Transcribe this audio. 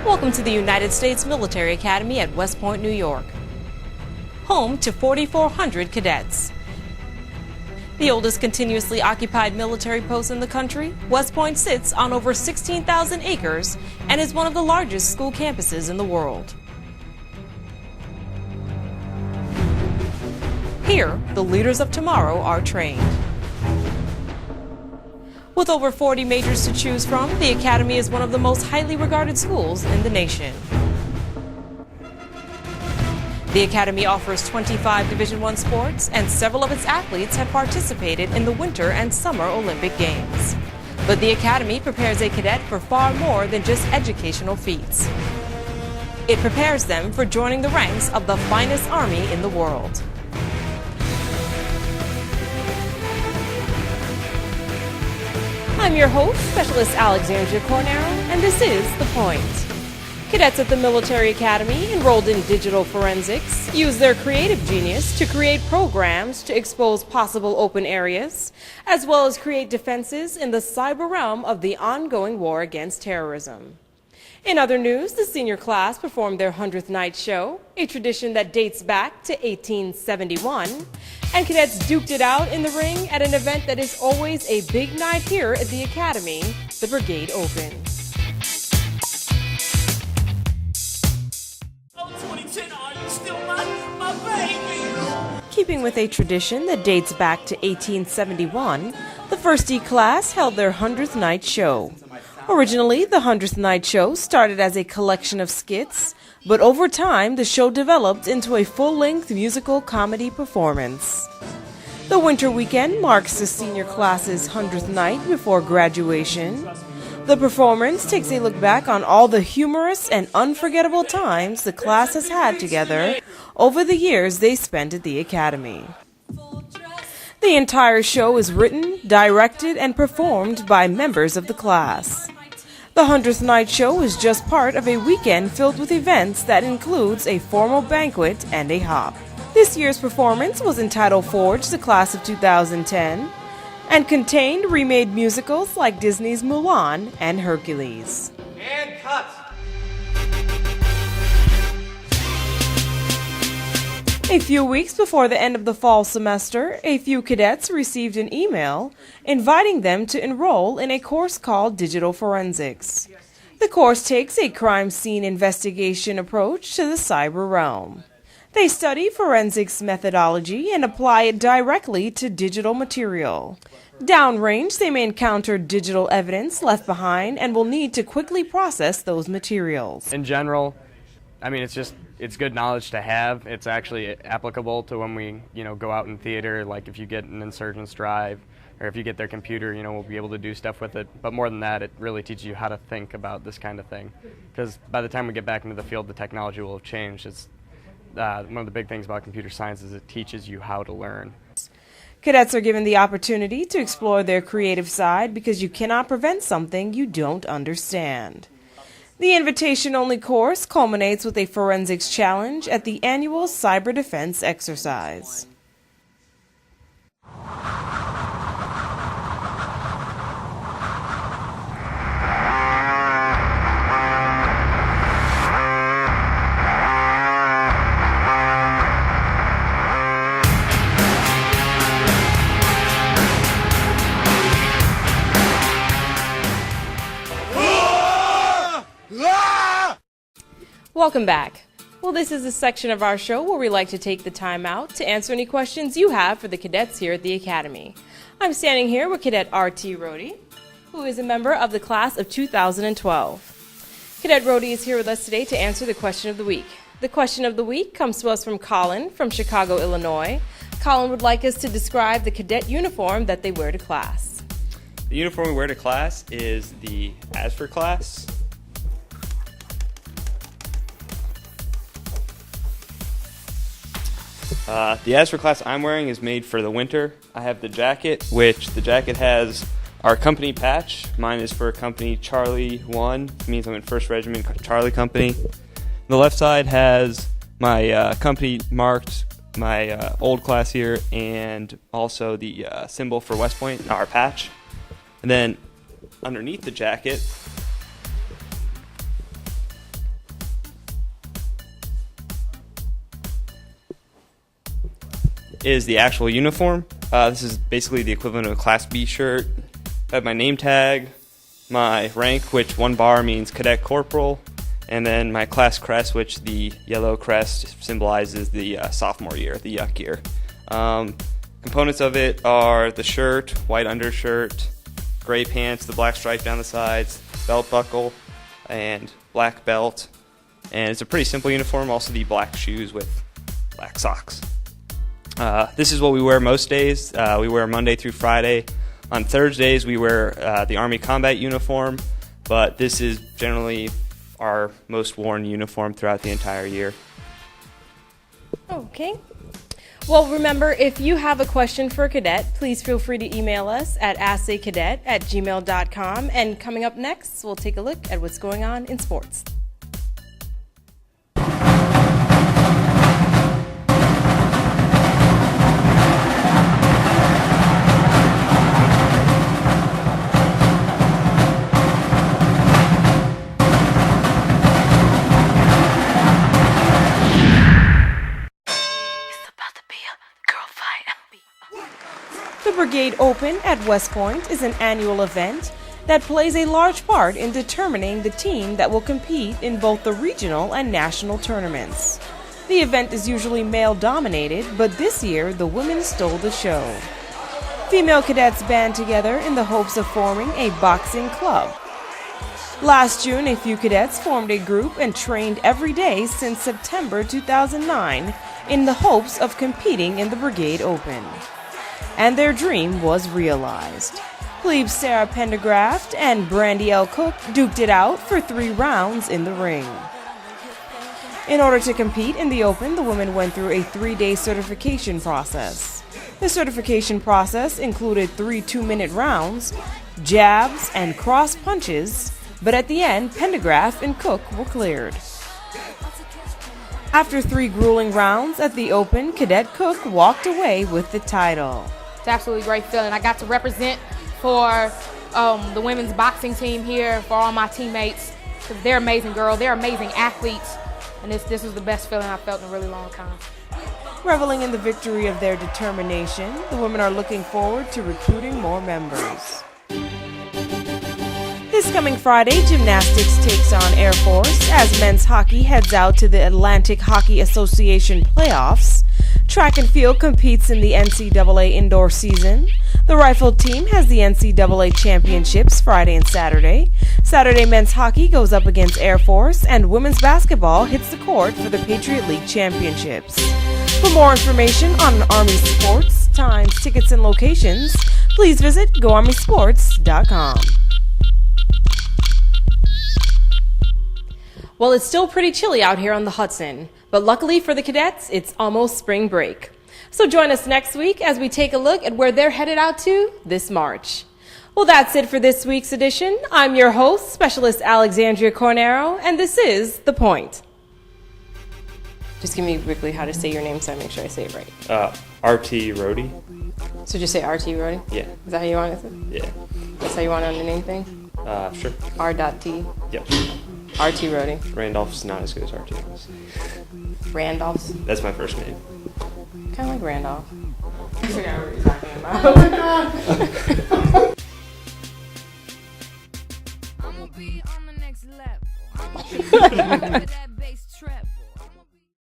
Welcome to the United States Military Academy at West Point, New York. Home to 4,400 cadets. The oldest continuously occupied military post in the country, West Point sits on over 16,000 acres and is one of the largest school campuses in the world. Here, the leaders of tomorrow are trained. With over 40 majors to choose from, the Academy is one of the most highly regarded schools in the nation. The Academy offers 25 Division I sports, and several of its athletes have participated in the Winter and Summer Olympic Games. But the Academy prepares a cadet for far more than just educational feats. It prepares them for joining the ranks of the finest army in the world. I'm your host, Specialist Alexandria Corneiro, and this is The Point. Cadets at the Military Academy, enrolled in digital forensics, use their creative genius to create programs to expose possible open areas, as well as create defenses in the cyber realm of the ongoing war against terrorism. In other news, the senior class performed their 100th night show, a tradition that dates back to 1871, and cadets duked it out in the ring at an event that is always a big night here at the Academy, the Brigade Open. Keeping with a tradition that dates back to 1871, the 1st D class held their 100th night show. Originally, the 100th night show started as a collection of skits, but over time the show developed into a full-length musical comedy performance. The winter weekend marks the senior class's 100th night before graduation. The performance takes a look back on all the humorous and unforgettable times the class has had together over the years they spent at the Academy. The entire show is written, directed, and performed by members of the class. The 100th night show is just part of a weekend filled with events that includes a formal banquet and a hop. This year's performance was entitled Forge, the Class of 2010, and contained remade musicals like Disney's Mulan and Hercules. And cut! A few weeks before the end of the fall semester, a few cadets received an email inviting them to enroll in a course called Digital Forensics. The course takes a crime scene investigation approach to the cyber realm. They study forensics methodology and apply it directly to digital material. Downrange, they may encounter digital evidence left behind and will need to quickly process those materials. In general, I mean, it's good knowledge to have. It's actually applicable to when we, go out in theater, like if you get an insurgent's drive or if you get their computer, we'll be able to do stuff with it. But more than that, it really teaches you how to think about this kind of thing. Because by the time we get back into the field, the technology will have changed. It's one of the big things about computer science is it teaches you how to learn. Cadets are given the opportunity to explore their creative side because you cannot prevent something you don't understand. The invitation-only course culminates with a forensics challenge at the annual Cyber Defense exercise. Welcome back. Well, this is a section of our show where we like to take the time out to answer any questions you have for the cadets here at the Academy. I'm standing here with Cadet R.T. Rohde, who is a member of the class of 2012. Cadet Rohde is here with us today to answer the question of the week. The question of the week comes to us from Colin from Chicago, Illinois. Colin would like us to describe the cadet uniform that they wear to class. The uniform we wear to class is the ASFR class. The ASFR class I'm wearing is made for the winter. I have the jacket, which the jacket has our company patch. Mine is for company Charlie 1. It means I'm in 1st Regiment Charlie Company. The left side has my company marked, my old class here, and also the symbol for West Point, our patch. And then underneath the jacket is the actual uniform. This is basically the equivalent of a Class B shirt. I have my name tag, my rank, which 1 bar means cadet corporal, and then my class crest, which the yellow crest symbolizes the sophomore year, the yuck year. Components of it are the shirt, white undershirt, gray pants, the black stripe down the sides, belt buckle, and black belt. And it's a pretty simple uniform, also the black shoes with black socks. This is what we wear most days. We wear Monday through Friday. On Thursdays, we wear the Army combat uniform, but this is generally our most worn uniform throughout the entire year. Okay. Well, remember, if you have a question for a cadet, please feel free to email us at assaycadet@gmail.com. And coming up next, we'll take a look at what's going on in sports. The Brigade Open at West Point is an annual event that plays a large part in determining the team that will compete in both the regional and national tournaments. The event is usually male-dominated, but this year the women stole the show. Female cadets band together in the hopes of forming a boxing club. Last June, a few cadets formed a group and trained every day since September 2009 in the hopes of competing in the Brigade Open. And their dream was realized. Plebe Sarah Pendergraft and Brandy L. Cook duked it out for 3 rounds in the ring. In order to compete in the Open, the women went through a 3-day certification process. The certification process included 3 2-minute rounds, jabs, and cross punches, but at the end, Pendergraft and Cook were cleared. After 3 grueling rounds at the Open, Cadet Cook walked away with the title. It's absolutely great feeling. I got to represent for the women's boxing team here, for all my teammates, because they're amazing girls, they're amazing athletes, and this was the best feeling I've felt in a really long time. Reveling in the victory of their determination, the women are looking forward to recruiting more members. This coming Friday, gymnastics takes on Air Force as men's hockey heads out to the Atlantic Hockey Association playoffs. Track and field competes in the NCAA indoor season. The rifle team has the NCAA championships Friday and Saturday. Saturday men's hockey goes up against Air Force, and women's basketball hits the court for the Patriot League championships. For more information on Army sports, times, tickets, and locations, please visit GoArmySports.com. Well, it's still pretty chilly out here on the Hudson, but luckily for the cadets, it's almost spring break. So join us next week as we take a look at where they're headed out to this March. Well, that's it for this week's edition. I'm your host, Specialist Alexandria Corneiro, and this is The Point. Just give me quickly how to say your name so I make sure I say it right. RT Rhodey. So just say RT Rhodey? Yeah. Is that how you want it? Yeah. That's how you want it on the name thing? Sure. R.T. Yep. RT Rhodey. Randolph's not as good as RT is. Randolph's? That's my first name. Kind of like Randolph. I forgot what you're talking about. I'm gonna be on the next level.